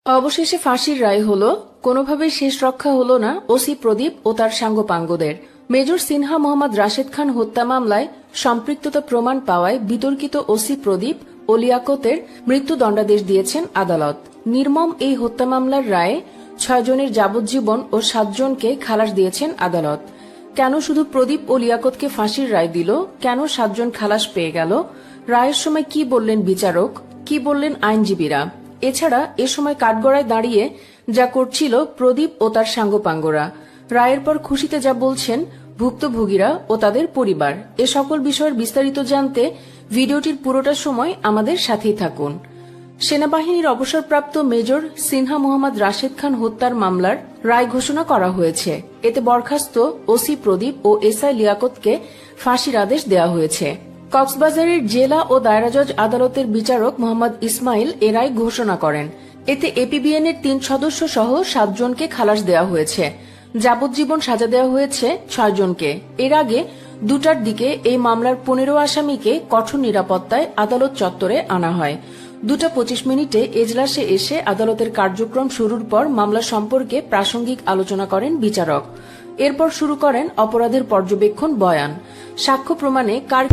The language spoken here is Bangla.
অবশেষে ফাঁসির রায় হলো। কোনোভাবেই শেষ রক্ষা হলো না ওসি প্রদীপ ও তার সাঙ্গপাঙ্গদের। মেজর সিনহা মোহাম্মদ রাশেদ খান হত্যা মামলায় সম্পৃক্ততা প্রমাণ পাওয়ায় বিতর্কিত ওসি প্রদীপ ও লিয়াকতের মৃত্যুদণ্ডাদেশ দিয়েছেন আদালত। নির্মম এই হত্যা মামলার রায়ে ৬ জনের যাবজ্জীবন ও ৭ জনকে খালাস দিয়েছেন আদালত। কেন শুধু প্রদীপ ও লিয়াকতকে ফাঁসির রায় দিল, কেন ৭ জন খালাস পেয়ে গেল, রায়ের সময় কি বললেন বিচারক, কি বললেন আইনজীবীরা, এছাড়া এ সময় কাঠগড়ায় দাঁড়িয়ে যা করছিল প্রদীপ ও তার সাঙ্গপাঙ্গরা, রায়ের পর খুশিতে যা বলছেন ভুক্তভোগীরা ও তাদের পরিবার, এ সকল বিষয়ের বিস্তারিত জানতে ভিডিওটির পুরোটা সময় আমাদের সাথেই থাকুন। সেনাবাহিনীর অবসরপ্রাপ্ত মেজর সিনহা মোহাম্মদ রাশেদ খান হত্যার মামলার রায় ঘোষণা করা হয়েছে। এতে বরখাস্ত ওসি প্রদীপ ও এসআই লিয়াকতকে ফাঁসির আদেশ দেওয়া হয়েছে। কক্সবাজারের জেলা ও দায়রা জজ আদালতের বিচারক মোহাম্মদ ইসমাইল এ রায় ঘোষণা করেন। এতে এপিবিএন এর ৩ সদস্য সহ ৭ জনকে খালাস দেওয়া হয়েছে। যাবজ্জীবন সাজা দেওয়া হয়েছে ৬ জনকে। এর আগে ২টার দিকে এই মামলার ১৫ আসামিকে কঠোর নিরাপত্তায় আদালত চত্বরে আনা হয়। ২:২৫ এজলাসে এসে আদালতের কার্যক্রম শুরুর পর মামলা সম্পর্কে প্রাসঙ্গিক আলোচনা করেন বিচারক। এরপর শুরু করেন অপরাধের পর্যবেক্ষণ বয়ান। সাক্ষ্য প্রমাণে কার